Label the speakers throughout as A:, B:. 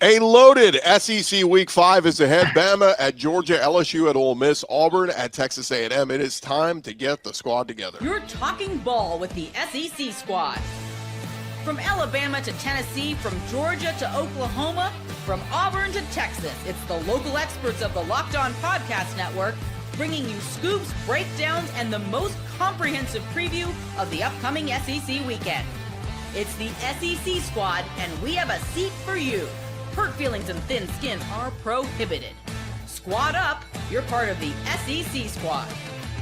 A: A loaded SEC Week 5 is ahead. Bama at Georgia, LSU at Ole Miss, Auburn at Texas A&M. It is time to get the squad together.
B: You're talking ball with the SEC squad. From Alabama to Tennessee, from Georgia to Oklahoma, from Auburn to Texas, it's the local experts of the Locked On Podcast Network bringing you scoops, breakdowns, and the most comprehensive preview of the upcoming SEC weekend. It's the SEC squad, and we have a seat for you. Hurt feelings and thin skin are prohibited. Squad up, you're part of the SEC squad.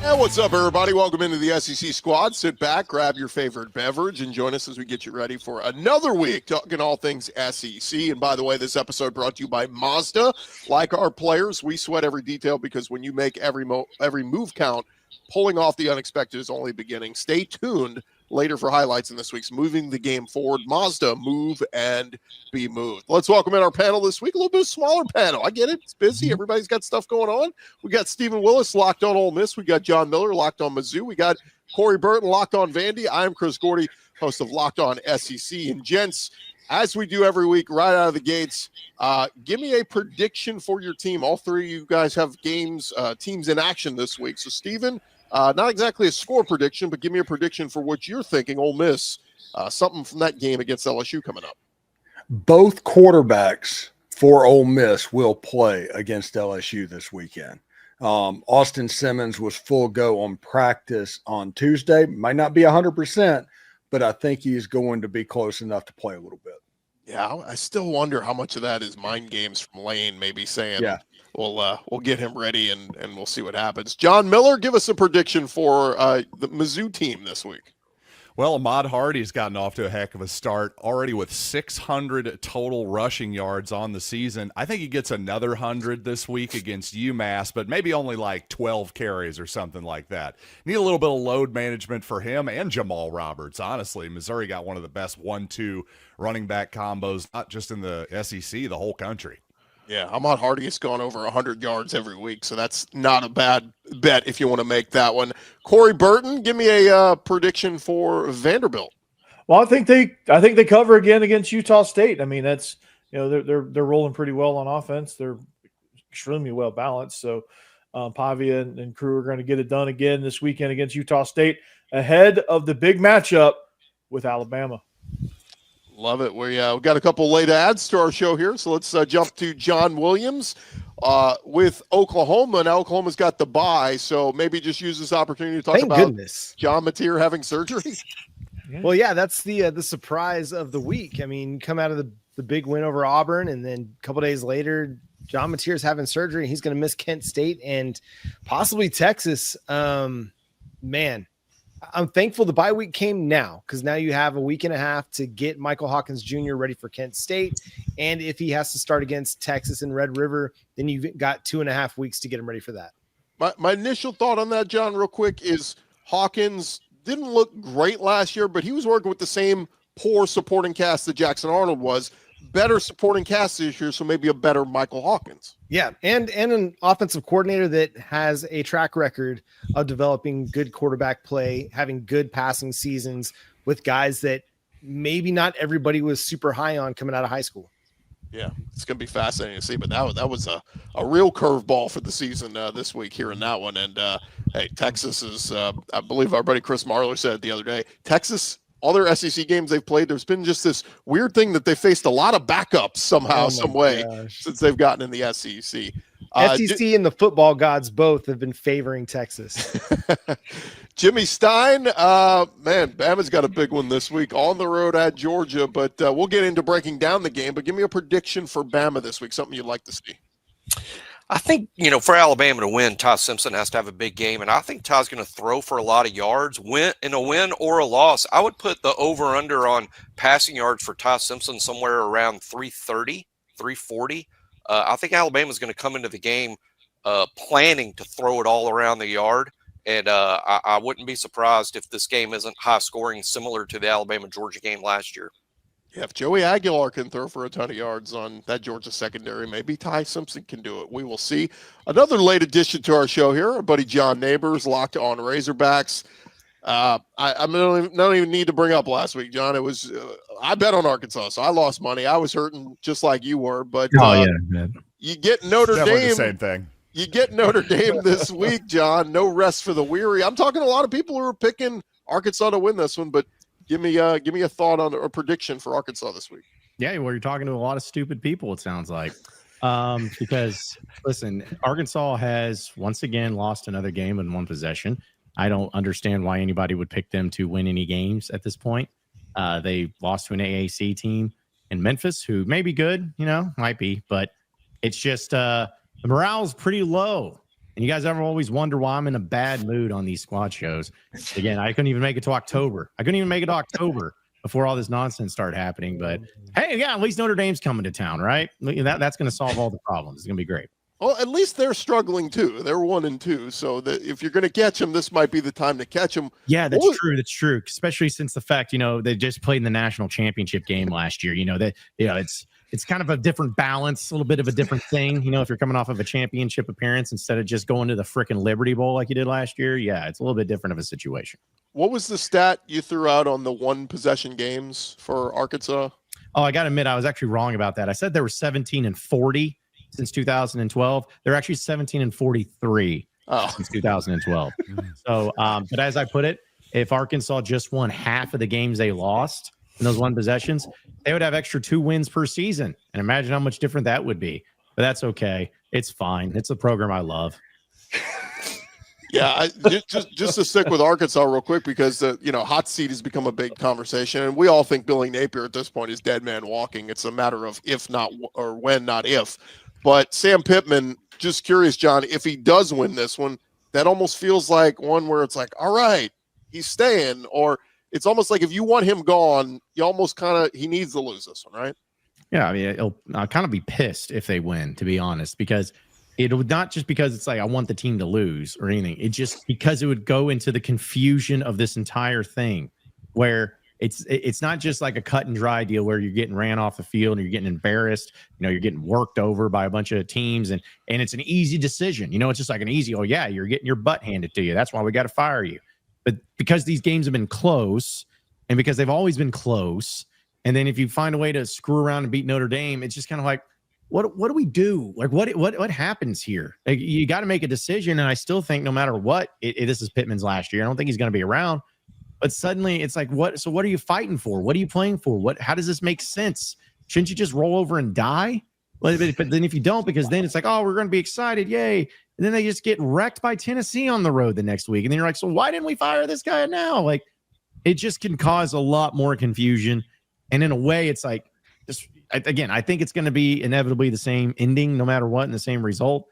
A: And what's up, everybody? Welcome into the SEC squad. Sit back, grab your favorite beverage, and join us as we get you ready for another week talking all things SEC. And by the way, this episode brought to you by Mazda. Like our players, we sweat every detail because when you make every move count, pulling off the unexpected is only beginning. Stay tuned later for highlights in this week's Moving the Game Forward. Mazda, move and be moved. Let's welcome in our panel this week. A little bit smaller panel. I get it. It's busy. Everybody's got stuff going on. We got Stephen Willis, Locked On Ole Miss. We got John Miller, Locked On Mizzou. We got Corey Burton, Locked On Vandy. I'm Chris Gordy, host of Locked On SEC. And gents, as we do every week, right out of the gates, give me a prediction for your team. All three of you guys have teams in action this week. So, Stephen, not exactly a score prediction, but give me a prediction for what you're thinking. Ole Miss, something from that game against LSU coming up.
C: Both quarterbacks for Ole Miss will play against LSU this weekend. Austin Simmons was full go on practice on Tuesday. Might not be 100%, but I think he's going to be close enough to play a little bit.
A: Yeah, I still wonder how much of that is mind games from Lane, maybe saying, we'll get him ready and we'll see what happens. John Miller, give us a prediction for the Mizzou team this week.
D: Well, Ahmad Hardy's gotten off to a heck of a start already with 600 total rushing yards on the season. I think he gets another 100 this week against UMass, but maybe only like 12 carries or something like that. Need a little bit of load management for him and Jamal Roberts, honestly. Missouri got one of the best 1-2 running back combos, not just in the SEC, the whole country.
A: Yeah, Ahmad Hardy has gone over 100 yards every week, so that's not a bad bet if you want to make that one. Corey Burton, give me a prediction for Vanderbilt.
E: Well, I think they cover again against Utah State. I mean, that's they're rolling pretty well on offense. They're extremely well balanced. So Pavia and crew are going to get it done again this weekend against Utah State ahead of the big matchup with Alabama.
A: Love it. We've got a couple late ads to our show here, so let's jump to John Williams with Oklahoma. Now Oklahoma's got the bye, so maybe just use this opportunity to talk about John Mateer having surgery.
F: Well, yeah, that's the surprise of the week. I mean, come out of the big win over Auburn, and then a couple days later, John Mateer's having surgery. He's going to miss Kent State and possibly Texas. Man. I'm thankful the bye week came now because now you have a week and a half to get Michael Hawkins Jr. ready for Kent State. And if he has to start against Texas and Red River, then you've got 2.5 weeks to get him ready for that.
A: My initial thought on that, John, real quick, is Hawkins didn't look great last year, but he was working with the same poor supporting cast that Jackson Arnold was. Better supporting cast this year, so maybe a better Michael Hawkins.
F: Yeah, and an offensive coordinator that has a track record of developing good quarterback play, having good passing seasons with guys that maybe not everybody was super high on coming out of high school.
A: Yeah, it's going to be fascinating to see, but that was a real curveball for the season this week here in that one. And, hey, Texas is, I believe our buddy Chris Marler said the other day, Texas – all their SEC games they've played, there's been just this weird thing that they faced a lot of backups somehow, some way since they've gotten in the SEC.
F: SEC and the football gods both have been favoring Texas.
A: Jimmy Stein, man, Bama's got a big one this week on the road at Georgia, but we'll get into breaking down the game. But give me a prediction for Bama this week, something you'd like to see.
G: I think, for Alabama to win, Ty Simpson has to have a big game, and I think Ty's going to throw for a lot of yards. In a win or a loss, I would put the over-under on passing yards for Ty Simpson somewhere around 330, 340. I think Alabama's going to come into the game planning to throw it all around the yard, and I wouldn't be surprised if this game isn't high-scoring, similar to the Alabama-Georgia game last year.
A: Yeah, if Joey Aguilar can throw for a ton of yards on that Georgia secondary, maybe Ty Simpson can do it. We will see. Another late addition to our show here, our buddy John Neighbors, Locked On Razorbacks. I don't even need to bring up last week, John. It was I bet on Arkansas, so I lost money. I was hurting just like you were, but you get Notre
D: Definitely
A: Dame.
D: the same thing.
A: You get Notre Dame this week, John. No rest for the weary. I'm talking to a lot of people who are picking Arkansas to win this one, but give me a thought on a prediction for Arkansas this week.
H: Yeah, well, you're talking to a lot of stupid people, it sounds like. Because listen, Arkansas has once again lost another game in one possession. I don't understand why anybody would pick them to win any games at this point. They lost to an AAC team in Memphis, who may be good, might be, but it's just the morale's pretty low. And you guys ever always wonder why I'm in a bad mood on these squad shows? Again, I couldn't even make it to October. Before all this nonsense started happening. But hey, yeah, at least Notre Dame's coming to town, right? That's going to solve all the problems. It's going to be great.
A: Well, at least they're struggling too. They're 1-2, so that if you're going to catch them, this might be the time to catch them.
H: Yeah, that's true. That's true. Especially since the fact, they just played in the national championship game last year. It's kind of a different balance, a little bit of a different thing. If you're coming off of a championship appearance instead of just going to the frickin' Liberty Bowl like you did last year, yeah, it's a little bit different of a situation.
A: What was the stat you threw out on the one possession games for Arkansas?
H: Oh, I got to admit, I was actually wrong about that. I said they were 17-40 since 2012. They're actually 17-43 since 2012. So, but as I put it, if Arkansas just won half of the games they lost in those one possessions, they would have extra 2 wins per season. And imagine how much different that would be. But that's okay. It's fine. It's a program I love.
A: Yeah, just to stick with Arkansas real quick, because hot seat has become a big conversation, and we all think Billy Napier at this point is dead man walking. It's a matter of if not or when, not if. But Sam Pittman, just curious, John, if he does win this one, that almost feels like one where it's like, all right, he's staying, or it's almost like if you want him gone, you almost he needs to lose this one, right?
H: Yeah, I mean, I'll kind of be pissed if they win, to be honest, because it would not just because it's like I want the team to lose or anything. It just because it would go into the confusion of this entire thing, where it's not just like a cut and dry deal where you're getting ran off the field and you're getting embarrassed. You're getting worked over by a bunch of teams, and it's an easy decision. It's just like an easy. Oh yeah, you're getting your butt handed to you. That's why we got to fire you. But because these games have been close, and because they've always been close, and then if you find a way to screw around and beat Notre Dame, it's just kind of like, what do we do? Like, what happens here? Like, you got to make a decision. And I still think no matter what, this is Pittman's last year. I don't think he's going to be around. But suddenly it's like, what? So what are you fighting for? What are you playing for? How does this make sense? Shouldn't you just roll over and die? But then if you don't, because then it's like, oh, we're going to be excited. Yay. And then they just get wrecked by Tennessee on the road the next week. And then you're like, so why didn't we fire this guy now? Like, it just can cause a lot more confusion. And in a way, it's like, again, I think it's going to be inevitably the same ending no matter what and the same result.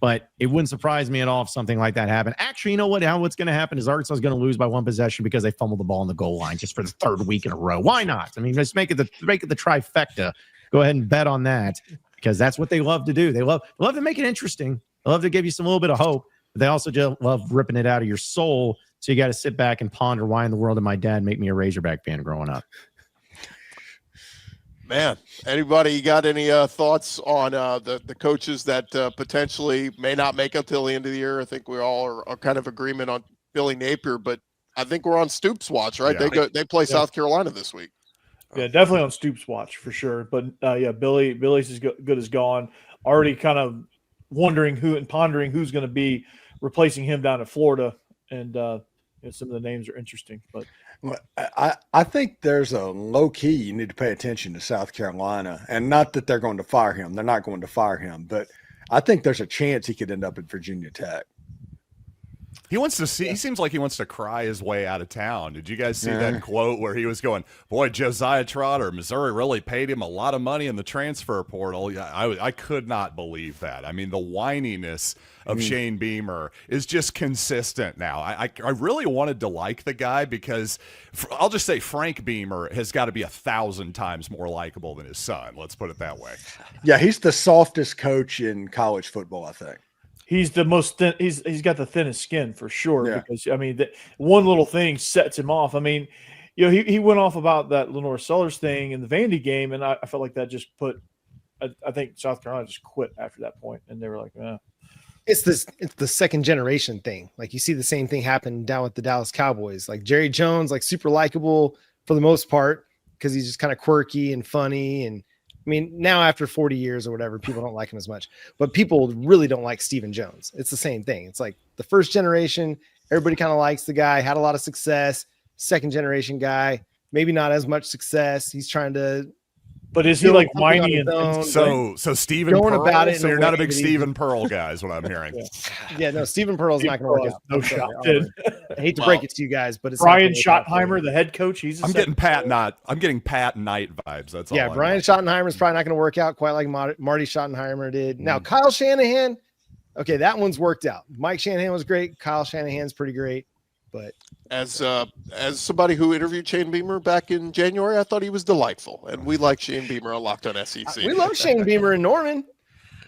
H: But it wouldn't surprise me at all if something like that happened. Actually, you know what? What's going to happen is Arkansas is going to lose by one possession because they fumbled the ball on the goal line just for the 3rd week in a row. Why not? I mean, let's make it the trifecta. Go ahead and bet on that, because that's what they love to do. They love to make it interesting. They love to give you some little bit of hope. But they also just love ripping it out of your soul. So you got to sit back and ponder, why in the world did my dad make me a Razorback fan growing up?
A: Man, anybody got any thoughts on the coaches that potentially may not make it till the end of the year? I think we all are kind of agreement on Billy Napier, but I think we're on Stoops watch, right?
D: Yeah.
A: They play South Carolina this week.
E: Yeah, definitely on Stoops watch for sure. But Billy's as good as gone. Already kind of wondering pondering who's going to be replacing him down in Florida, and some of the names are interesting, but.
C: I think there's a low key you need to pay attention to South Carolina, and not that they're going to fire him. They're not going to fire him, but I think there's a chance he could end up at Virginia Tech.
D: He wants to see. He seems like he wants to cry his way out of town. Did you guys see that quote where he was going, "Boy, Josiah Trotter, Missouri really paid him a lot of money in the transfer portal." Yeah, I could not believe that. I mean, the whininess of Shane Beamer is just consistent now. I really wanted to like the guy because I'll just say Frank Beamer has got to be 1,000 times more likable than his son. Let's put it that way.
C: Yeah, he's the softest coach in college football, I think.
E: He's the most thin, he's got the thinnest skin for sure.
C: Yeah.
E: Because I mean, one little thing sets him off. I mean, he went off about that Lenore Sellers thing in the Vandy game, and I felt like that just put. I think South Carolina just quit after that point, and they were like,
F: It's the second generation thing. Like you see the same thing happen down with the Dallas Cowboys. Like Jerry Jones, like super likable for the most part because he's just kind of quirky and funny. And I mean, now after 40 years or whatever, people don't like him as much. But people really don't like Stephen Jones. It's the same thing. It's like the first generation, everybody kind of likes the guy, had a lot of success. Second generation guy, maybe not as much success. He's trying to.
E: But is he like whiny and
D: so Stephen
F: going
D: Pearl?
F: about it
D: So
F: in a
D: you're not a
F: way
D: big
F: that he-
D: Stephen Pearl guy, is what I'm hearing.
F: Yeah, no, Stephen Pearl's not going to work out.
E: No
F: I'm sorry,
E: shot.
F: Auburn. I hate to break it to you guys, but it's not
E: Brian
F: gonna work out for
E: Schottenheimer,
F: you.
E: the head coach. He's
D: I'm getting Pat Knight vibes. That's all.
F: Yeah, Brian Schottenheimer is probably not going to work out quite like Marty Schottenheimer did. Now, Kyle Shanahan, okay, that one's worked out. Mike Shanahan was great. Kyle Shanahan's pretty great, but
A: As somebody who interviewed Shane Beamer back in January, I thought he was delightful, and we like Shane Beamer on Locked on SEC.
F: we love Shane Beamer and Norman.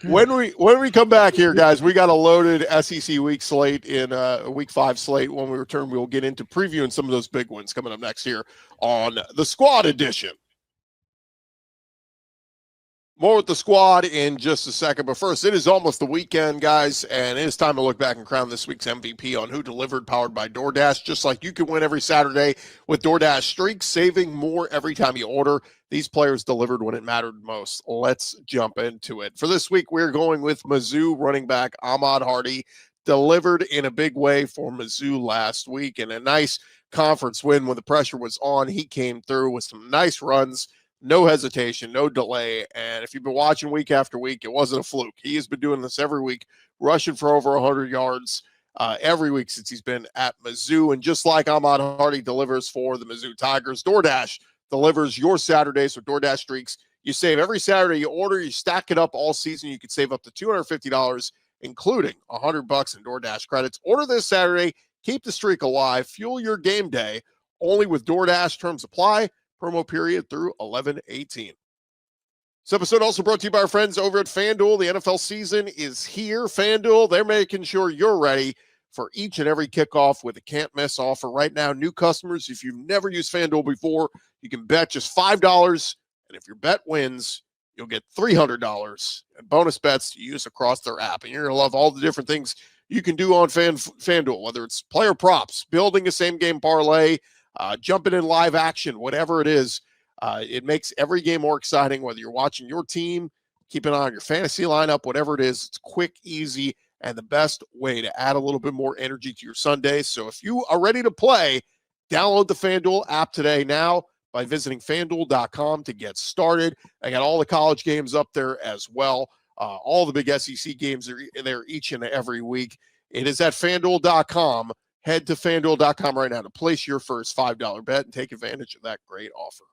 A: When we come back here, guys, we got a loaded SEC week slate in week 5 slate. When we return, we'll get into previewing some of those big ones coming up next year on the Squad Edition. More with the squad in just a second. But first, it is almost the weekend, guys, and it is time to look back and crown this week's MVP on Who Delivered, powered by DoorDash. Just like you can win every Saturday with DoorDash Streaks, saving more every time you order. These players delivered when it mattered most. Let's jump into it. For this week, we're going with Mizzou running back Ahmad Hardy. Delivered in a big way for Mizzou last week, and a nice conference win when the pressure was on. He came through with some nice runs. No hesitation, no delay. And if you've been watching week after week, it wasn't a fluke. He has been doing this every week, rushing for over 100 yards every week since he's been at Mizzou. And just like Ahmad Hardy delivers for the Mizzou Tigers, DoorDash delivers your Saturdays with DoorDash Streaks. You save every Saturday you order, you stack it up all season. You can save up to $250, including $100 in DoorDash credits. Order this Saturday. Keep the streak alive. Fuel your game day. Only with DoorDash. Terms apply. Promo period through 11/18. This episode also brought to you by our friends over at FanDuel. The NFL season is here. FanDuel, they're making sure you're ready for each and every kickoff with a can't-miss offer. Right now, new customers, if you've never used FanDuel before, you can bet just $5, and if your bet wins, you'll get $300 and bonus bets to use across their app. And you're going to love all the different things you can do on FanDuel, whether it's player props, building a same-game parlay, jumping in live action, whatever it is. It makes every game more exciting, whether you're watching your team, keep an eye on your fantasy lineup, whatever it is. It's quick, easy, and the best way to add a little bit more energy to your Sundays. So if you are ready to play, download the FanDuel app today now by visiting FanDuel.com to get started. I got all the college games up there as well. All the big SEC games are there each and every week. It is at FanDuel.com. Head to FanDuel.com right now to place your first $5 bet and take advantage of that great offer.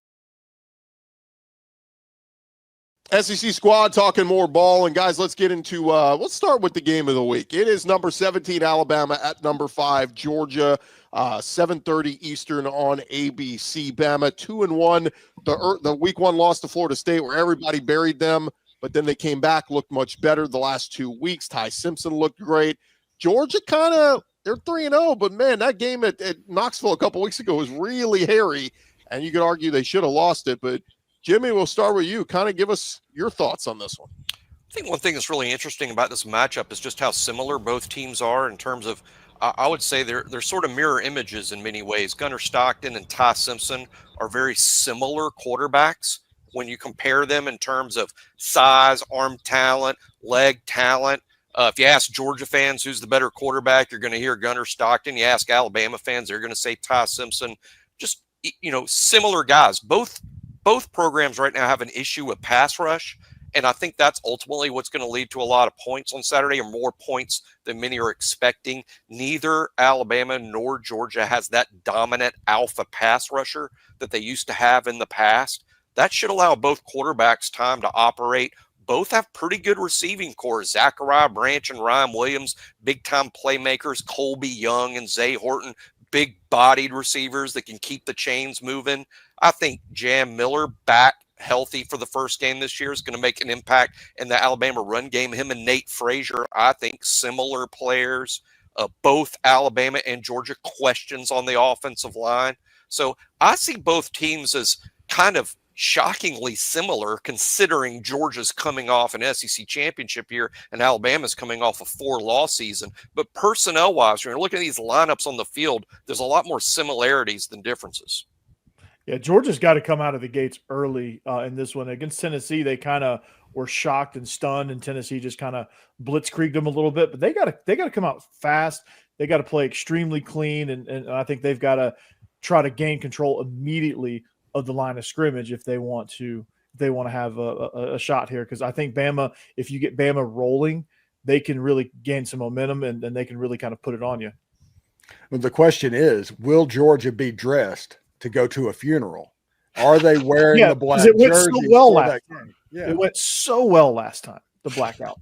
A: SEC squad talking more ball. And guys, let's get into, let's start with the game of the week. It is number 17, Alabama at number 5, Georgia, 7:30 Eastern on ABC. Bama 2-1. The week 1 loss to Florida State where everybody buried them, but then they came back, looked much better the last 2 weeks. Ty Simpson looked great. Georgia they're 3-0, but man, that game at Knoxville a couple weeks ago was really hairy, and you could argue they should have lost it. But Jimmy, we'll start with you. Kind of give us your thoughts on this one.
G: I think one thing that's really interesting about this matchup is just how similar both teams are in terms of, I would say they're sort of mirror images in many ways. Gunnar Stockton and Ty Simpson are very similar quarterbacks when you compare them in terms of size, arm talent, leg talent. If you ask Georgia fans who's the better quarterback, you're going to hear Gunnar Stockton. You ask Alabama fans, they're going to say Ty Simpson. Just, similar guys. Both programs right now have an issue with pass rush, and I think that's ultimately what's going to lead to a lot of points on Saturday, or more points than many are expecting. Neither Alabama nor Georgia has that dominant alpha pass rusher that they used to have in the past. That should allow both quarterbacks time to operate. Both have pretty good receiving cores. Zachariah Branch and Ryan Williams, big-time playmakers. Colby Young and Zay Horton, big-bodied receivers that can keep the chains moving. I think Jam Miller, back healthy for the first game this year, is going to make an impact in the Alabama run game. Him and Nate Frazier, I think, similar players. Both Alabama and Georgia questions on the offensive line. So I see both teams as kind of shockingly similar considering Georgia's coming off an SEC championship year and Alabama's coming off a 4-loss season. But personnel-wise, when you're looking at these lineups on the field, there's a lot more similarities than differences.
E: Yeah, Georgia's got to come out of the gates early in this one. Against Tennessee, they kind of were shocked and stunned, and Tennessee just kind of blitzkrieged them a little bit. But they got to come out fast. They got to play extremely clean, and I think they've got to try to gain control immediately of the line of scrimmage if they want to have a shot here. Because I think Bama, if you get Bama rolling, they can really gain some momentum, and they can really kind of put it on you.
C: Well, the question is, will Georgia be dressed to go to a funeral? Are they wearing the black
E: it went
C: jersey?
E: So well last
C: game?
E: time.
C: Yeah.
E: It went so well last time, the blackout.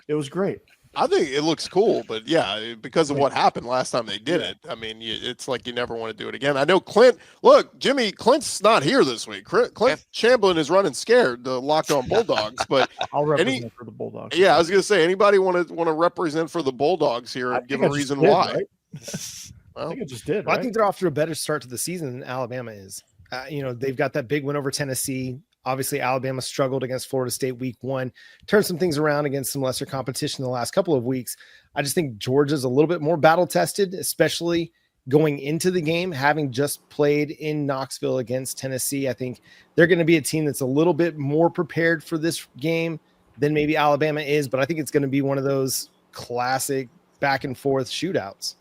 E: It was great.
A: I think it looks cool, but yeah, because of what happened last time they did it, I mean, it's like you never want to do it again. I know Clint's not here this week. Clint Chamberlain is running scared, the Locked On Bulldogs, but
E: I'll represent for the Bulldogs.
A: Yeah, I was going to say, anybody want to represent for the Bulldogs here and give a reason why?
E: Right? Well, I think it just did.
F: Well, I think they're off to a better start to the season than Alabama is. They've got that big win over Tennessee. Obviously, Alabama struggled against Florida State week 1, turned some things around against some lesser competition the last couple of weeks. I just think Georgia's a little bit more battle tested, especially going into the game, having just played in Knoxville against Tennessee. I think they're going to be a team that's a little bit more prepared for this game than maybe Alabama is, but I think it's going to be one of those classic back and forth shootouts.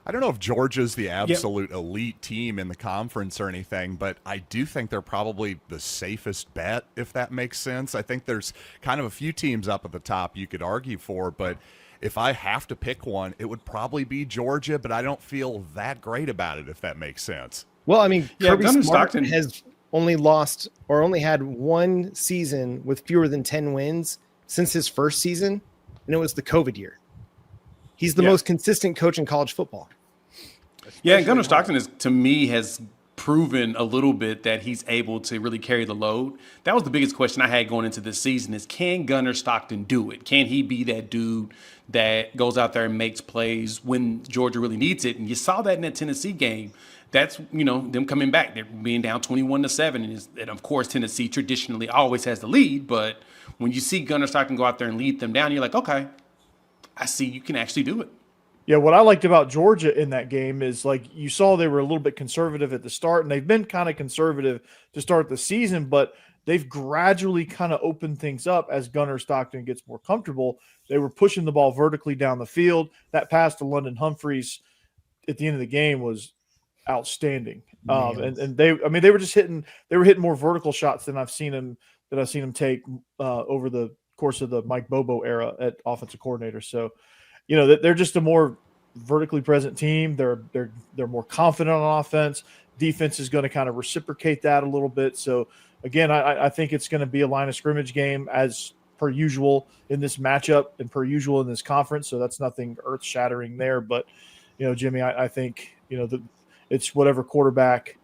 D: I don't know if Georgia's the absolute elite team in the conference or anything, but I do think they're probably the safest bet, if that makes sense. I think there's kind of a few teams up at the top you could argue for, but if I have to pick one, it would probably be Georgia, but I don't feel that great about it, if that makes sense.
F: Well, I mean,
I: yeah,
F: Kirby Smart has only had one season with fewer than 10 wins since his first season, and it was the COVID year. He's the most consistent coach in college football.
I: Yeah, and Gunnar Stockton to me has proven a little bit that he's able to really carry the load. That was the biggest question I had going into this season is, can Gunnar Stockton do it? Can he be that dude that goes out there and makes plays when Georgia really needs it? And you saw that in that Tennessee game. That's, them coming back. They're being down 21-7. And of course, Tennessee traditionally always has the lead. But when you see Gunnar Stockton go out there and lead them down, you're like, okay, I see you can actually do it.
E: Yeah, what I liked about Georgia in that game is, like, you saw they were a little bit conservative at the start, and they've been kind of conservative to start the season, but they've gradually kind of opened things up as Gunnar Stockton gets more comfortable. They were pushing the ball vertically down the field. That pass to London Humphreys at the end of the game was outstanding. And they were just hitting more vertical shots than I've seen them take over the course of the Mike Bobo era at offensive coordinator. So, they're just a more vertically present team. They're more confident on offense. Defense is going to kind of reciprocate that a little bit. So again, I think it's going to be a line of scrimmage game as per usual in this matchup and per usual in this conference. So that's nothing earth shattering there. But Jimmy, I think it's whatever quarterback.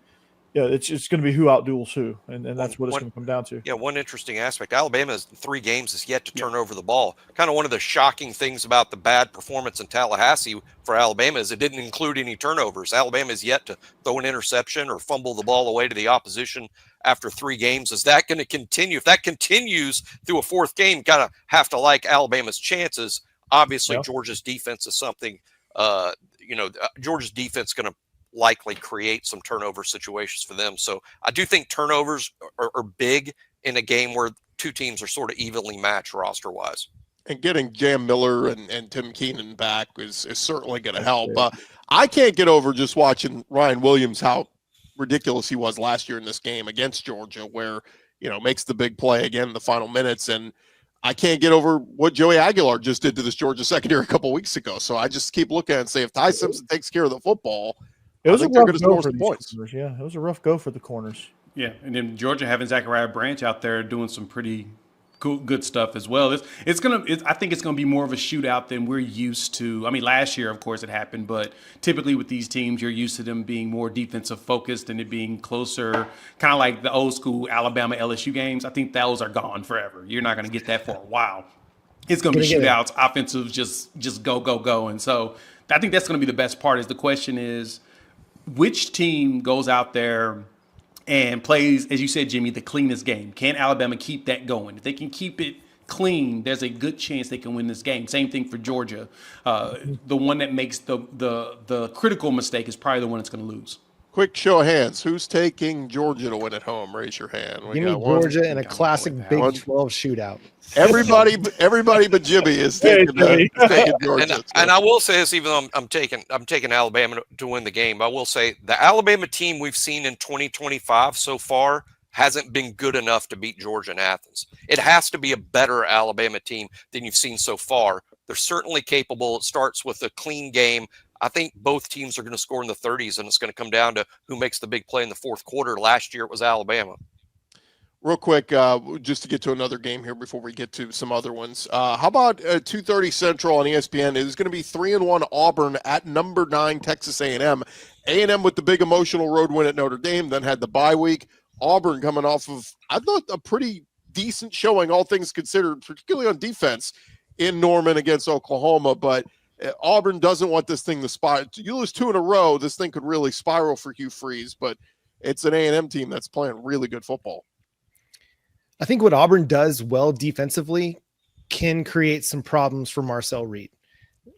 E: Yeah, it's going to be who outduels who, and that's what it's going to come down to.
G: Yeah, one interesting aspect, Alabama's 3 games is yet to turn over the ball. Kind of one of the shocking things about the bad performance in Tallahassee for Alabama is it didn't include any turnovers. Alabama is yet to throw an interception or fumble the ball away to the opposition after 3 games. Is that going to continue? If that continues through a 4th game, kind of have to like Alabama's chances. Obviously, Georgia's defense is something, Georgia's defense going to likely create some turnover situations for them. So I do think turnovers are big in a game where 2 teams are sort of evenly matched roster-wise.
A: And getting Jam Miller and Tim Keenan back is certainly going to help. I can't get over just watching Ryan Williams, how ridiculous he was last year in this game against Georgia, where, makes the big play again in the final minutes. And I can't get over what Joey Aguilar just did to this Georgia secondary a couple weeks ago. So I just keep looking and say, if Ty Simpson takes care of the football,
E: it was a rough go for
A: the points.
E: Corners. Yeah, it was a rough go for the corners.
I: Yeah, and then Georgia having Zachariah Branch out there doing some pretty good stuff as well. I think it's gonna be more of a shootout than we're used to. I mean, last year, of course, it happened, but typically with these teams, you're used to them being more defensive focused and it being closer, kind of like the old school Alabama LSU games. I think those are gone forever. You're not gonna get that for a while. It's gonna be shootouts, offensive, just go, and so I think that's gonna be the best part. Is the question is, which team goes out there and plays, as you said, Jimmy, the cleanest game. Can Alabama keep that going? If they can keep it clean, there's a good chance they can win this game. Same thing for Georgia. The one that makes the critical mistake is probably the one that's going to lose.
A: Quick show of hands. Who's taking Georgia to win at home? Raise your hand.
F: Give me Georgia in a classic Big 12 shootout.
A: Everybody but Jimmy is taking Georgia.
G: And I will say this, even though I'm taking Alabama to win the game, I will say the Alabama team we've seen in 2025 so far hasn't been good enough to beat Georgia and Athens. It has to be a better Alabama team than you've seen so far. They're certainly capable. It starts with a clean game. I think both teams are going to score in the 30s, and it's going to come down to who makes the big play in the fourth quarter. Last year it was Alabama.
A: Real quick, just to get to another game here before we get to some other ones. How about 2:30 Central on ESPN? It is going to be 3-1 Auburn at number 9 Texas A&M. A&M with the big emotional road win at Notre Dame, then had the bye week. Auburn coming off of, I thought, a pretty decent showing, all things considered, particularly on defense in Norman against Oklahoma. But Auburn doesn't want this thing to spiral. You lose 2 in a row, this thing could really spiral for Hugh Freeze. But it's an A&M team that's playing really good football.
F: I think what Auburn does well defensively can create some problems for Marcel Reed.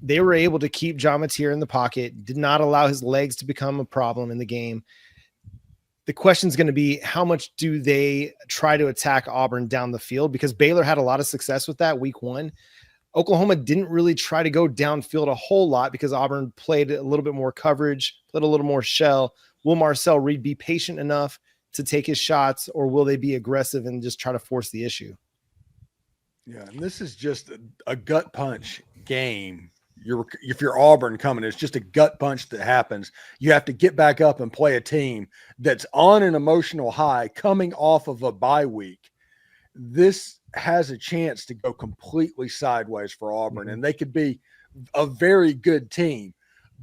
F: They were able to keep John Mateer in the pocket, did not allow his legs to become a problem in the game. The question is going to be, how much do they try to attack Auburn down the field? Because Baylor had a lot of success with that week 1. Oklahoma didn't really try to go downfield a whole lot because Auburn played a little bit more coverage, played a little more shell. Will Marcel Reed be patient enough to take his shots, or will they be aggressive and just try to force the issue?
C: Yeah, and this is just a gut punch game. If you're Auburn coming, it's just a gut punch that happens. You have to get back up and play a team that's on an emotional high coming off of a bye week. This has a chance to go completely sideways for Auburn, and they could be a very good team.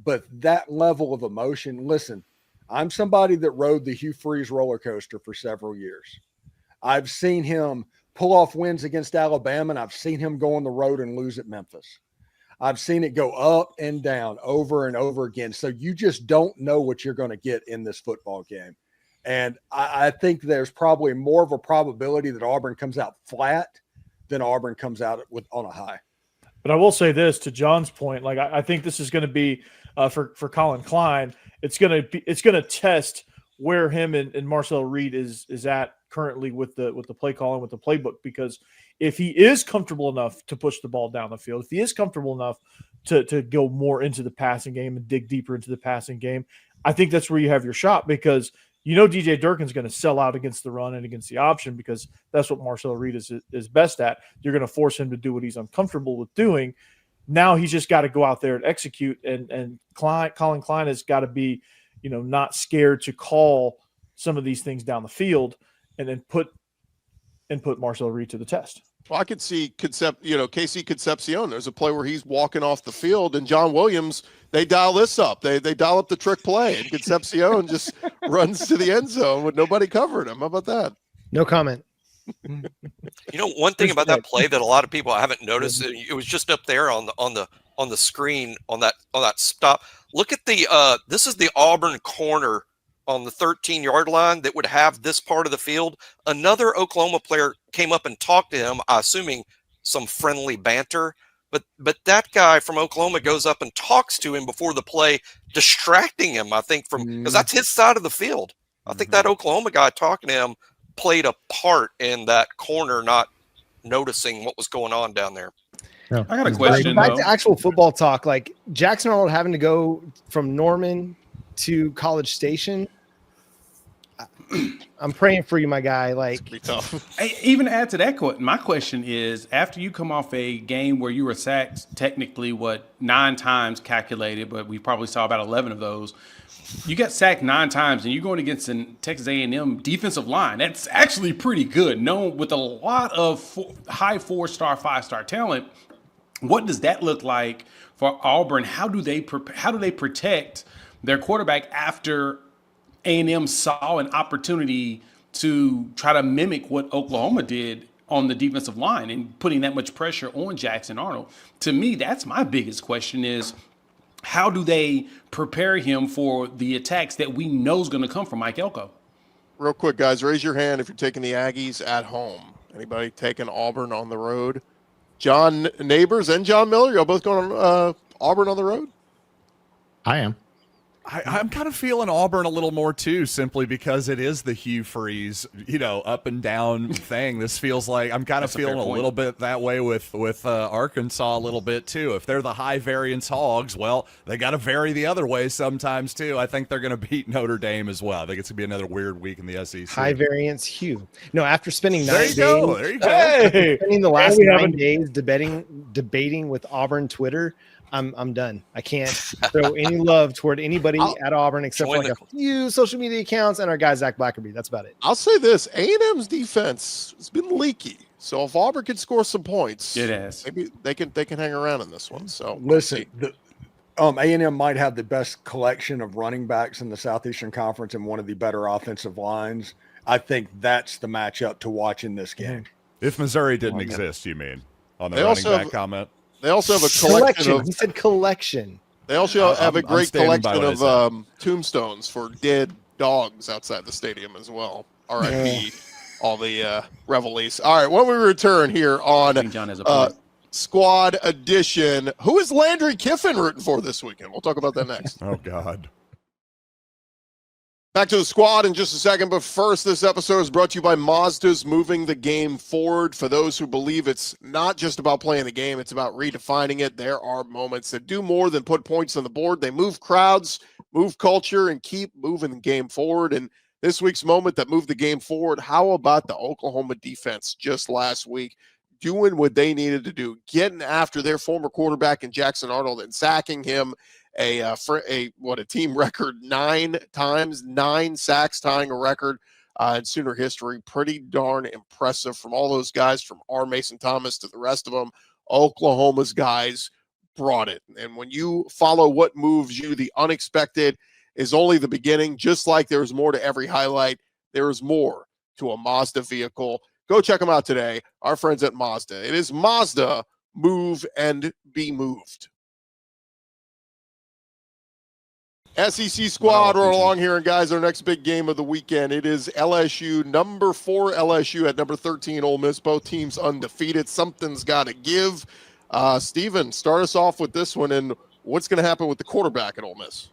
C: But that level of emotion, listen, I'm somebody that rode the Hugh Freeze roller coaster for several years. I've seen him pull off wins against Alabama, and I've seen him go on the road and lose at Memphis. I've seen it go up and down over and over again. So you just don't know what you're going to get in this football game. And I think there's probably more of a probability that Auburn comes out flat than Auburn comes out on a high.
E: But I will say this, to John's point, like I think this is going to be for Colin Klein. It's going to test where him and Marcel Reed is at currently with the play calling, with the playbook, because if he is comfortable enough to push the ball down the field, if he is comfortable enough to go more into the passing game and dig deeper into the passing game, I think that's where you have your shot, because DJ Durkin's going to sell out against the run and against the option, because that's what Marcel Reed is best at. You're going to force him to do what he's uncomfortable with doing. Now he's just got to go out there and execute, and Colin Klein has got to be, not scared to call some of these things down the field and then put Marcel Reed to the test.
A: Well, I could see Casey Concepcion. There's a play where he's walking off the field, and John Williams, they dial this up. They dial up the trick play, and Concepcion just runs to the end zone with nobody covering him. How about that?
F: No comment.
G: One thing about that play that a lot of people haven't noticed, it was just up there on the screen on that stop. Look at this is the Auburn corner on the 13-yard line that would have this part of the field. Another Oklahoma player came up and talked to him, assuming some friendly banter. But that guy from Oklahoma goes up and talks to him before the play, distracting him, I think, because that's his side of the field. I think that Oklahoma guy talking to him played a part in that corner not noticing what was going on down there.
I: I got a question.
F: Back to actual football talk, like Jackson Arnold having to go from Norman to College Station. I'm praying for you, my guy. Like,
A: Be tough.
I: Even add to that, my question is, after you come off a game where you were sacked technically 9 times calculated, but we probably saw about 11 of those. You got sacked 9 times, and you're going against a Texas A&M defensive line. That's actually pretty good, known with a lot of high 4-star, 5-star talent. What does that look like for Auburn? How do they protect their quarterback after A&M saw an opportunity to try to mimic what Oklahoma did on the defensive line and putting that much pressure on Jackson Arnold? To me, that's my biggest question is, how do they prepare him for the attacks that we know is going to come from Mike Elko?
A: real quick, guys, raise your hand if you're taking the Aggies at home. Anybody taking Auburn on the road? John Neighbors and John Miller, y'all both going on Auburn on the road?
H: I am.
D: I'm kind of feeling Auburn a little more too, simply because it is the Hugh Freeze, up and down thing. This feels like I'm kind of feeling a little bit that way with Arkansas a little bit too. If they're the high variance Hogs, well, they got to vary the other way sometimes too. I think they're going to beat Notre Dame as well. I think it's going to be another weird week in the SEC.
F: High variance Hugh. No, after spending 9 days,
D: there you go.
E: Hey,
F: spending the last 9 days debating with Auburn Twitter, I'm done. I can't throw any love toward anybody at Auburn except for like a few social media accounts and our guy Zach Blackerby. That's about it.
A: I'll say this: A&M's defense has been leaky. So if Auburn can score some points,
I: It has.
A: maybe they can hang around in this one. So
C: Listen, A&M might have the best collection of running backs in the Southeastern Conference and one of the better offensive lines. I think that's the matchup to watch in this game.
D: If Missouri didn't exist, you mean, on the
A: They
D: running
A: also
D: back comment?
A: they also have a collection of.
F: He said collection.
A: They also have a
D: I'm
A: great
D: standing by
A: collection
D: what I
A: of tombstones for dead dogs outside the stadium as well. R.I.P. all the reveillees. All right, when we return here on
I: I think John has a point.
A: Squad Edition, who is Landry Kiffin rooting for this weekend? We'll talk about that next.
D: Oh, God.
A: Back to the squad in just a second, but first, this episode is brought to you by Mazda's Moving the Game Forward. For those who believe it's not just about playing the game, it's about redefining it. There are moments that do more than put points on the board. They move crowds, move culture, and keep moving the game forward. And this week's moment that moved the game forward, how about the Oklahoma defense just last week doing what they needed to do, getting after their former quarterback in Jackson Arnold and sacking him a team record 9 times, 9 sacks, tying a record in Sooner history. Pretty darn impressive from all those guys, from R. Mason Thomas to the rest of them. Oklahoma's guys brought it. And when you follow what moves you, the unexpected is only the beginning. Just like there's more to every highlight, there is more to a Mazda vehicle. Go check them out today, our friends at Mazda. It is Mazda, move and be moved. SEC squad, roll along here, and guys, our next big game of the weekend, it is LSU, number 4 LSU at number 13 Ole Miss, both teams undefeated. Something's got to give. Steven, start us off with this one, and what's going to happen with the quarterback at Ole Miss?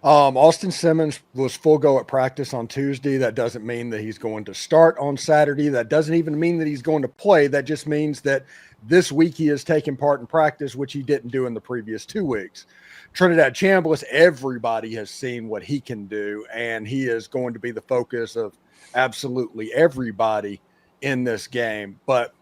C: Austin Simmons was full go at practice on Tuesday. That doesn't mean that he's going to start on Saturday. That doesn't even mean that he's going to play. That just means that this week he is taking part in practice, which he didn't do in the previous 2 weeks. Trinidad Chambliss, everybody has seen what he can do, and he is going to be the focus of absolutely everybody in this game. But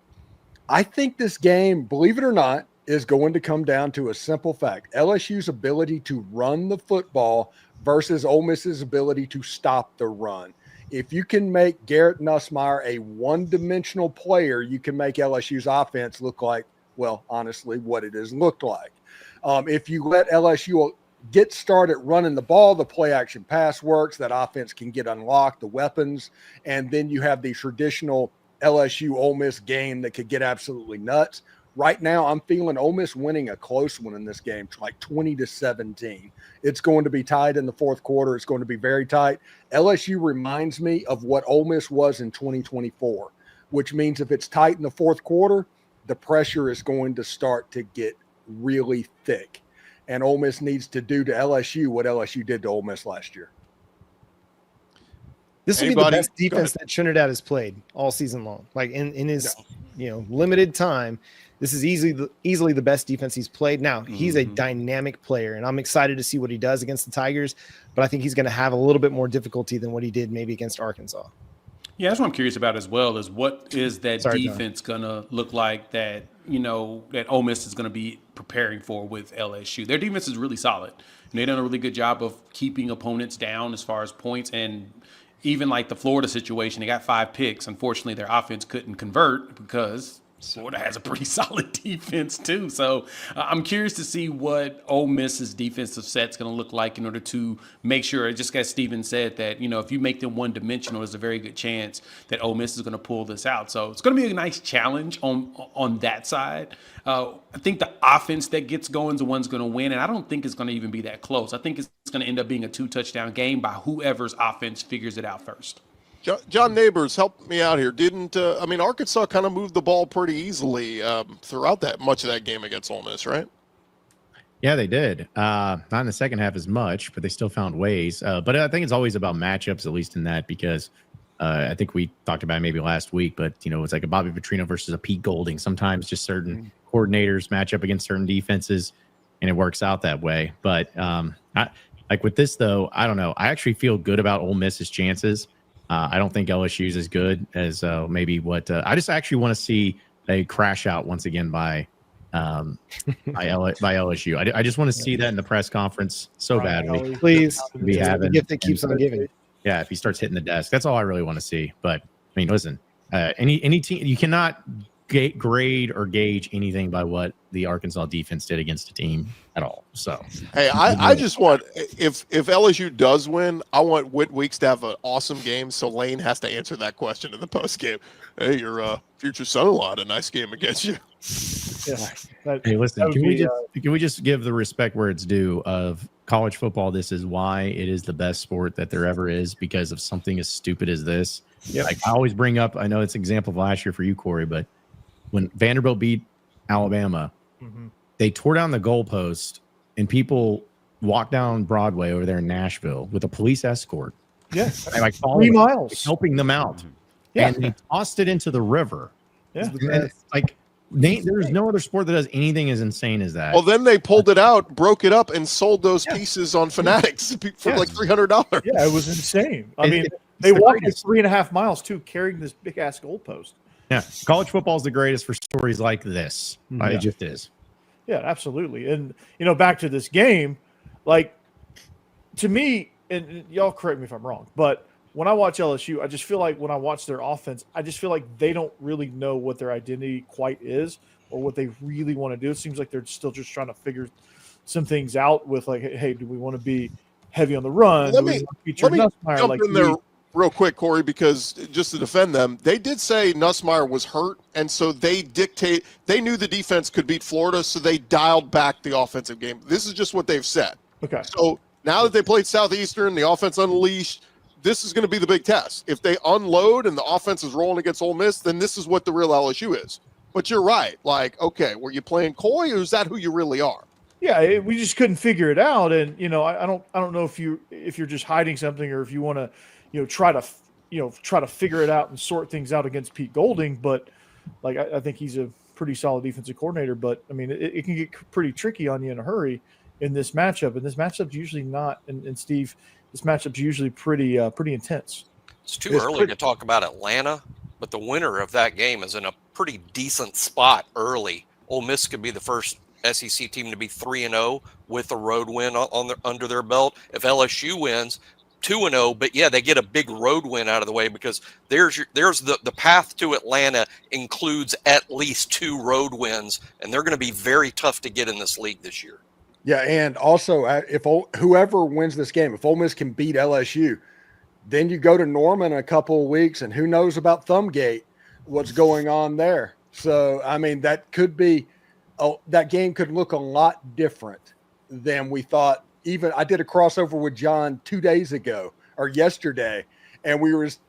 C: I think this game, believe it or not, is going to come down to a simple fact. LSU's ability to run the football versus Ole Miss's ability to stop the run. If you can make Garrett Nussmeier a one-dimensional player, you can make LSU's offense look like, well, honestly, what it has looked like. If you let LSU get started running the ball, the play-action pass works, that offense can get unlocked, the weapons, and then you have the traditional LSU Ole Miss game that could get absolutely nuts. Right now, I'm feeling Ole Miss winning a close one in this game, like 20-17. It's going to be tight in the fourth quarter. It's going to be very tight. LSU reminds me of what Ole Miss was in 2024, which means if it's tight in the fourth quarter, the pressure is going to start to get really thick. And Ole Miss needs to do to LSU what LSU did to Ole Miss last year.
F: This will be the best defense that Trinidad has played all season long. Like in his limited time, this is easily the best defense he's played. Now, he's a dynamic player, and I'm excited to see what he does against the Tigers, but I think he's going to have a little bit more difficulty than what he did maybe against Arkansas.
I: Yeah, that's what I'm curious about as well, is what is that defense going to look like that, that Ole Miss is going to be preparing for with LSU. Their defense is really solid. And they've done a really good job of keeping opponents down as far as points. And even like the Florida situation, they got 5 picks. Unfortunately, their offense couldn't convert because Florida has a pretty solid defense too. So I'm curious to see what Ole Miss's defensive set's going to look like in order to make sure, just as Steven said, that, if you make them one-dimensional, there's a very good chance that Ole Miss is going to pull this out. So it's going to be a nice challenge on that side. I think the offense that gets going is the one's going to win, and I don't think it's going to even be that close. I think it's going to end up being a 2-touchdown game by whoever's offense figures it out first.
A: John Neighbors, help me out here. Didn't Arkansas kind of moved the ball pretty easily throughout that much of that game against Ole Miss, right?
H: Yeah, they did. Not in the second half as much, but they still found ways. But I think it's always about matchups, at least in that, because I think we talked about it maybe last week, but it's like a Bobby Petrino versus a Pete Golding. Sometimes just certain coordinators match up against certain defenses, and it works out that way. But like with this, though, I don't know. I actually feel good about Ole Miss's chances. I don't think LSU's as good as maybe what I just actually want to see a crash out once again by LSU. I just want to see that in the press conference so badly.
F: Please,
H: We have
F: the gift that keeps on giving.
H: Yeah, if he starts hitting the desk, that's all I really want to see. But I mean, listen, any team, you cannot grade or gauge anything by what the Arkansas defense did against a team at all. So,
A: hey, I just want, if LSU does win, I want Whit Weeks to have an awesome game, so Lane has to answer that question in the post game. Hey, your future son-in-law had a nice game against you.
E: Yeah.
H: hey, listen, can we just give the respect where it's due of college football? This is why it is the best sport that there ever is, because of something as stupid as this.
E: Yep.
H: Like I always bring up, I know it's an example of last year for you, Corey, but when Vanderbilt beat Alabama, they tore down the goalpost and people walked down Broadway over there in Nashville with a police escort.
E: Yeah.
H: Like
E: 3 miles.
H: helping them out.
E: Yeah.
H: And they tossed it into the river.
E: Yeah.
H: And like there's no other sport that does anything as insane as that.
A: Well, then they pulled it out, broke it up, and sold those pieces on Fanatics for like $300.
E: Yeah, it was insane. I mean, they walked like 3.5 miles too, carrying this big ass goalpost.
H: Yeah, college football is the greatest for stories like this. It just is.
E: Yeah, absolutely. And back to this game, like to me, and y'all correct me if I'm wrong, but when I watch LSU, I just feel like when I watch their offense, I just feel like they don't really know what their identity quite is or what they really want to do. It seems like they're still just trying to figure some things out with like, hey, do we want to be heavy on the run?
A: Let me jump in there real quick, Corey, because just to defend them, they did say Nussmeier was hurt, and so they knew the defense could beat Florida, so they dialed back the offensive game. This is just what they've said.
E: Okay.
A: So now that they played Southeastern, the offense unleashed, this is going to be the big test. If they unload and the offense is rolling against Ole Miss, then this is what the real LSU is. But you're right. Like, okay, were you playing coy, or is that who you really are?
E: Yeah, we just couldn't figure it out, and I don't know if you're just hiding something or if you want to try to figure it out and sort things out against Pete Golding. But like I think he's a pretty solid defensive coordinator. But I mean, it can get pretty tricky on you in a hurry in this matchup, and this matchup's usually not. And Steve, this matchup's usually pretty intense.
G: It's too early to talk about Atlanta, but the winner of that game is in a pretty decent spot early. Ole Miss could be the first SEC team to be 3-0 with a road win under their belt. If LSU wins, 2-0, but yeah, they get a big road win out of the way, because there's the path to Atlanta includes at least 2 road wins, and they're going to be very tough to get in this league this year.
C: Yeah, and also if whoever wins this game, if Ole Miss can beat LSU, then you go to Norman in a couple of weeks, and who knows about Thumbgate, what's going on there. So I mean, that could be that game could look a lot different than we thought. Even I did a crossover with John 2 days ago or yesterday, and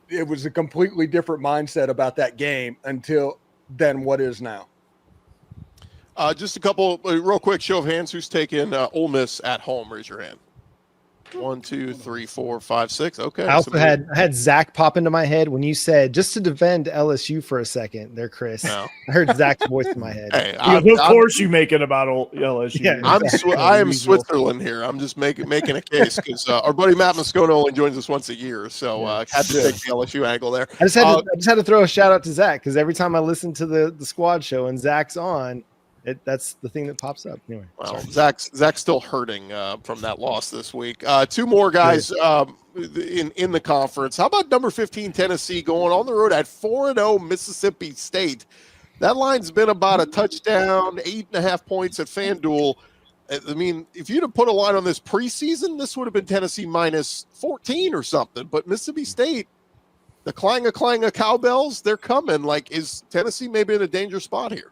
C: it was a completely different mindset about that game than what is now.
A: Just a couple real quick show of hands. Who's taking Ole Miss at home? Raise your hand. 1, 2, 3, 4, 5, 6. Okay.
F: I also had Zach pop into my head when you said, just to defend LSU for a second there, Chris.
A: No.
F: I heard Zach's voice in my head.
A: Hey,
E: of course you make it about LSU.
F: Yeah,
A: I am Switzerland here. I'm just making a case because our buddy Matt Moscona only joins us once a year, so I had to take the LSU angle there.
F: I just had to throw a shout out to Zach, because every time I listen to the squad show and Zach's on, that's the thing that pops up. Anyway,
A: well, Zach's still hurting from that loss this week. 2 more guys in the conference. How about number 15 Tennessee going on the road at 4-0 Mississippi State? That line's been about a touchdown, 8.5 points at FanDuel. I mean, if you'd have put a line on this preseason, this would have been Tennessee minus 14 or something. But Mississippi State, the clang of cowbells, they're coming. Like, is Tennessee maybe in a dangerous spot here?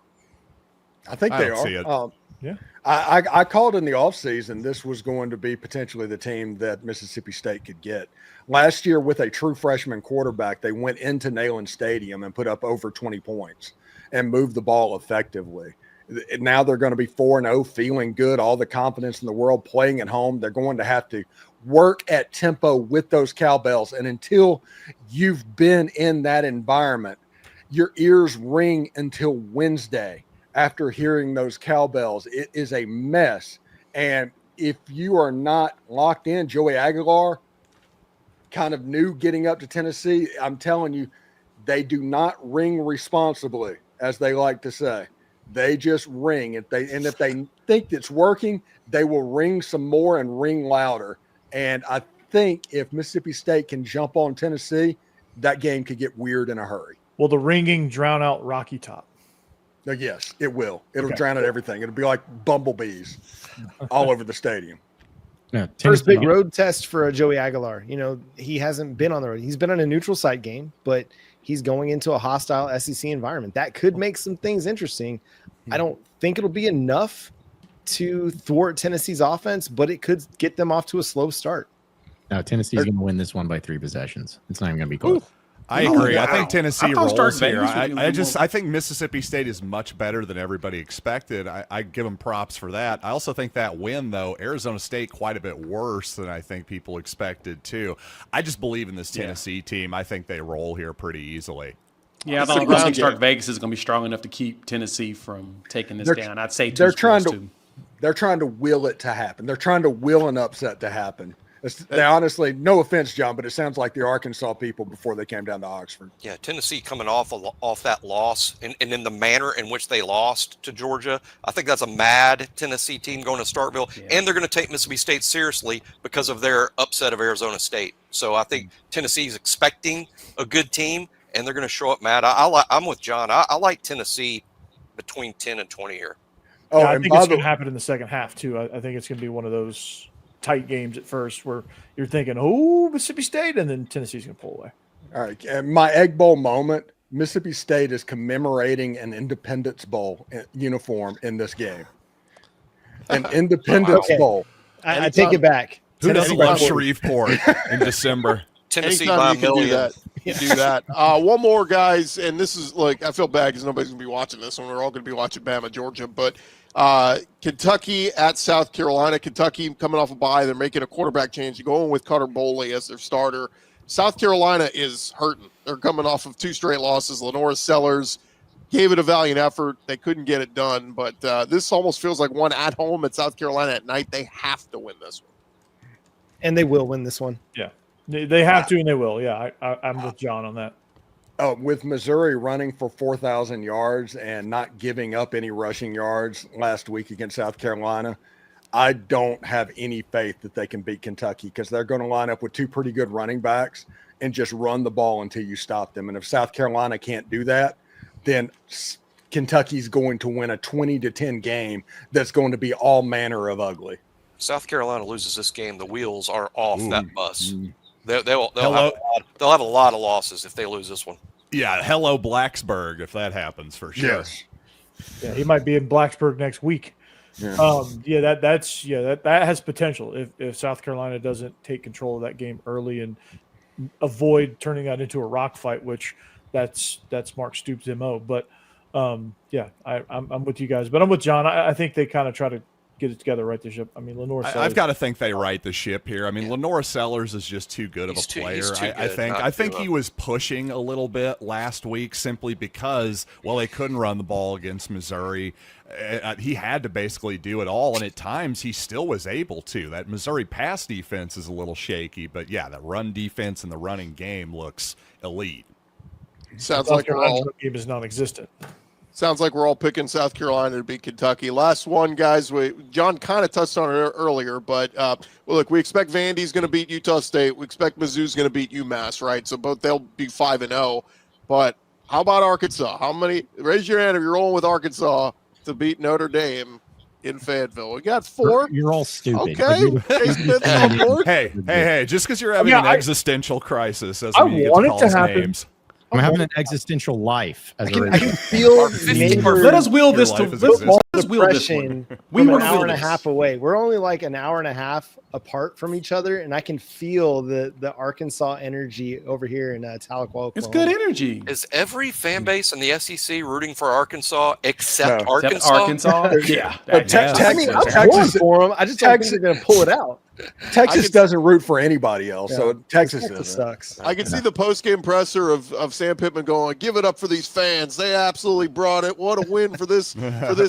C: I think they
D: don't see
C: are.
D: it.
E: Yeah.
C: I called in the offseason this was going to be potentially the team that Mississippi State could get. Last year, with a true freshman quarterback, they went into Neyland Stadium and put up over 20 points and moved the ball effectively. Now they're going to be 4-0, feeling good, all the confidence in the world, playing at home. They're going to have to work at tempo with those cowbells. And until you've been in that environment, your ears ring until Wednesday after hearing those cowbells. It is a mess. And if you are not locked in, Joey Aguilar, kind of new getting up to Tennessee, I'm telling you, they do not ring responsibly, as they like to say. They just ring. If they think it's working, they will ring some more and ring louder. And I think if Mississippi State can jump on Tennessee, that game could get weird in a hurry.
E: Will the ringing drown out Rocky Top?
C: Yes, it will. It'll drown out everything. It'll be like bumblebees all over the stadium.
H: No,
F: First big road test for Joey Aguilar. You know, he hasn't been on the road. He's been on a neutral site game, but he's going into a hostile SEC environment. That could make some things interesting. I don't think it'll be enough to thwart Tennessee's offense, but it could get them off to a slow start.
H: No, Tennessee's going to win this one by 3 possessions. It's not even going to be close.
D: I agree. I think Tennessee rolls here.
I: Vegas
D: I think Mississippi State is much better than everybody expected. I give them props for that. I also think that win, though, Arizona State quite a bit worse than I think people expected, too. I just believe in this Tennessee team. I think they roll here pretty easily.
I: Yeah, I don't think Stark Vegas is going to be strong enough to keep Tennessee from taking this down. I'd say they're trying
C: to will it to happen. They're trying to will an upset to happen. They honestly, no offense, John, but it sounds like the Arkansas people before they came down to Oxford.
G: Yeah, Tennessee coming off that loss and in the manner in which they lost to Georgia, I think that's a mad Tennessee team going to Starkville, and they're going to take Mississippi State seriously because of their upset of Arizona State. So I think Tennessee's expecting a good team, and they're going to show up mad. I'm with John. I like Tennessee between 10 and 20 here.
E: Oh, yeah, I think it's going to happen in the second half, too. I think it's going to be one of those tight games at first where you're thinking, oh, Mississippi State, and then Tennessee's going to pull away.
C: All right. And my Egg Bowl moment, Mississippi State is commemorating an Independence Bowl uniform in this game. An Independence Bowl.
F: I take it back.
D: Who doesn't love Shreveport in December?
G: Tennessee by a million.
A: You do that. One more, guys, and this is like, I feel bad because nobody's going to be watching this one. We're all going to be watching Bama, Georgia, but Kentucky at South Carolina. Kentucky coming off a bye. They're making a quarterback change. They're going with Cutter Boley as their starter. South Carolina is hurting. They're coming off of 2 straight losses. Lenora Sellers gave it a valiant effort. They couldn't get it done, but this almost feels like one at home at South Carolina at night. They have to win this one.
F: And they will win this one.
E: Yeah. They have to, and they will. Yeah, I'm with John on that.
C: With Missouri running for 4,000 yards and not giving up any rushing yards last week against South Carolina, I don't have any faith that they can beat Kentucky because they're going to line up with 2 pretty good running backs and just run the ball until you stop them. And if South Carolina can't do that, then Kentucky's going to win a 20-10 game that's going to be all manner of ugly.
G: South Carolina loses this game, the wheels are off that bus. They'll have a lot of losses if they lose this one.
D: Yeah, hello Blacksburg if that happens for sure.
C: Yes.
E: Yeah, he might be in Blacksburg next week.
C: Yeah.
E: That has potential if South Carolina doesn't take control of that game early and avoid turning that into a rock fight, which that's Mark Stoops' MO. But I'm with you guys, but I'm with John. I think they kind of try to get it together, right the ship. I mean, Lenora Sellers.
D: I've got to think they right the ship here. I mean, Lenora Sellers is just too good of a player. I think he was pushing a little bit last week simply because, well, they couldn't run the ball against Missouri. He had to basically do it all, and at times he still was able to. That Missouri pass defense is a little shaky, but yeah, the run defense and the running game looks elite.
A: Sounds
E: South
A: like
E: Carolina's game is non-existent.
A: Sounds like we're all picking South Carolina to beat Kentucky. Last one, guys. John kind of touched on it earlier, but look, we expect Vandy's going to beat Utah State. We expect Mizzou's going to beat UMass, right? So they'll be 5-0. But how about Arkansas? How many? Raise your hand if you're rolling with Arkansas to beat Notre Dame in Fayetteville. We got 4.
H: You're all stupid.
A: Okay.
D: Hey! Just because you're having an existential crisis doesn't
E: I
D: mean you get
E: want
D: to
E: it
D: call
E: to
D: us
E: happen.
D: names.
H: I'm having an existential life as
F: I
H: a
F: can
H: Raiders fan.
F: feel
I: Let us wheel this to
D: Your life is
I: let us wheel this
F: depression
I: one.
F: from
I: will
F: an hour
I: wheel
F: and a
I: this.
F: half away. We're only like an hour and a half apart from each other, and I can feel the Arkansas energy over here in Tahlequah, Oklahoma.
I: It's good energy.
G: Is every fan base in the SEC rooting for Arkansas except
C: No.
G: Arkansas?
I: Except Arkansas. Yeah.
C: But
F: I mean, I'm
C: Texas-
F: pulling for them. I just don't think
C: Texas-
F: they're going to pull it out.
C: Texas doesn't root for anybody else, so Texas
F: Texas
C: isn't.
F: sucks.
A: I can see the post-game presser of Sam Pittman going, "Give it up for these fans. They absolutely brought it. What a win for this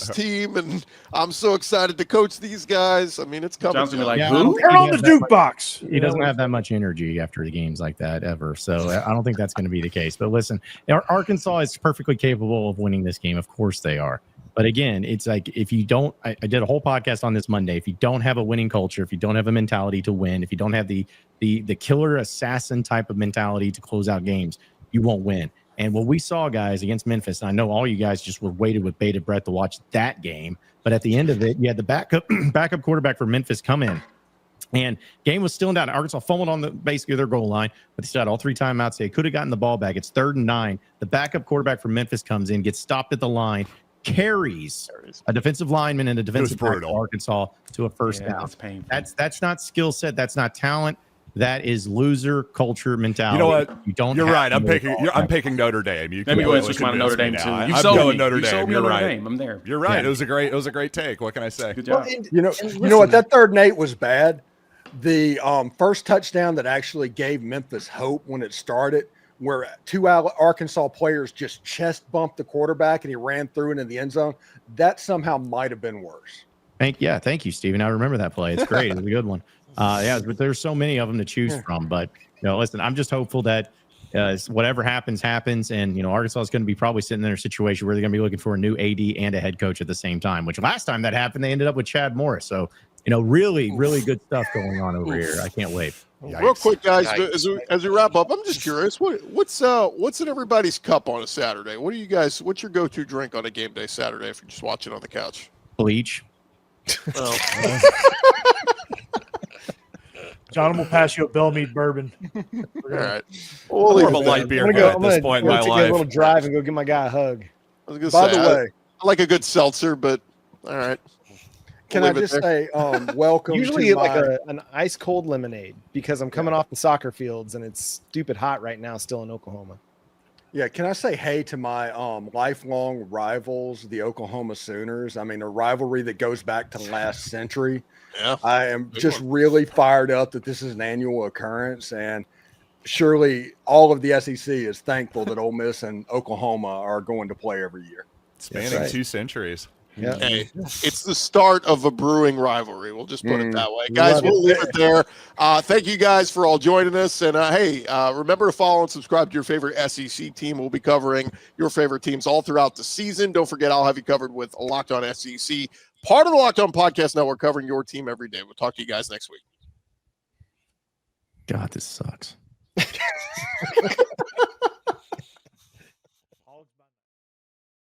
A: team, and I'm so excited to coach these guys." I mean, it's coming.
I: John's gonna be like,
H: Yeah, I
I: who?
H: don't think
E: Turn
H: he
E: on the
H: has that much-
E: jukebox.
H: He doesn't have that much energy after the games like that ever. So I don't think that's going to be the case. But listen, Arkansas is perfectly capable of winning this game. Of course they are. But again, it's like if you don't, I did a whole podcast on this Monday. If you don't have a winning culture, if you don't have a mentality to win, if you don't have the killer assassin type of mentality to close out games, you won't win. And what we saw, guys, against Memphis, and I know all you guys just were waited with bated breath to watch that game. But at the end of it, you had the backup quarterback for Memphis come in. And game was still in doubt. Arkansas fumbled on basically their goal line, but they still had all 3 timeouts. They could have gotten the ball back. It's 3rd and 9. The backup quarterback for Memphis comes in, gets stopped at the line, carries a defensive lineman and a defensive back for Arkansas to a first down.
I: That's painful.
H: That's not skill set. That's not talent. That is loser culture mentality.
D: You know what?
H: You don't.
D: You're
H: have
D: right.
H: to
D: I'm
H: know
D: picking.
H: it all.
D: I'm picking Notre Dame. You
I: Let me
D: can
I: go ahead and
D: really
I: switch mine to Notre
D: convince me
I: Dame
D: now.
I: too. You
D: I'm
I: sold
D: going
I: me.
D: Notre
I: You
D: Dame.
I: sold me
D: You're
I: on Notre
D: right.
I: Dame. I'm there.
D: You're right.
H: Yeah.
D: It was a great take. What can I say?
I: Good
F: Well,
I: job.
C: You know what? That 3rd and 8 was bad. The first touchdown that actually gave Memphis hope when it started, where 2 Arkansas players just chest bumped the quarterback and he ran through it in the end zone, that somehow might have been worse.
H: Thank you, Steven. I remember that play. It's great. It was a good one. Yeah, but there's so many of them to choose from. But listen, I'm just hopeful that whatever happens, and Arkansas is going to be probably sitting in a situation where they're going to be looking for a new AD and a head coach at the same time. Which last time that happened, they ended up with Chad Morris. So really, really good stuff going on over here. I can't wait.
A: Real quick, guys,
G: Yikes.
A: as we wrap up, I'm just curious, what's in everybody's cup on a Saturday? What's your go-to drink on a game day Saturday if you're just watching on the couch?
H: Bleach.
A: Oh.
E: John will pass you a Bellmead bourbon.
A: All right.
D: I'm more of a light beer guy at this point in my
F: take a
D: life.
F: little drive and go give my guy a hug.
A: I was gonna
C: By
A: say,
C: the way,
A: I like a good seltzer, but all right.
C: can
A: We'll
C: I
A: leave it
C: just
A: there.
C: say, welcome
F: Usually
C: to
F: like
C: my,
F: an ice cold lemonade because I'm coming off the soccer fields and it's stupid hot right now still in Oklahoma.
C: Yeah, can I say hey to my lifelong rivals, the Oklahoma Sooners? I mean, a rivalry that goes back to last century.
A: Yeah.
C: I am just really fired up that this is an annual occurrence, and surely all of the SEC is thankful that Ole Miss and Oklahoma are going to play every year.
D: Spanning
F: right.
D: 2 centuries.
F: Yeah.
A: Hey, it's the start of a brewing rivalry. We'll just put it that way.
C: We
A: Guys,
C: love
A: we'll
C: it.
A: leave it there. Thank you guys for all joining us. And hey, remember to follow and subscribe to your favorite SEC team. We'll be covering your favorite teams all throughout the season. Don't forget, I'll have you covered with Locked On SEC, part of the Locked On Podcast Network, covering your team every day. We'll talk to you guys next week.
H: God, this sucks.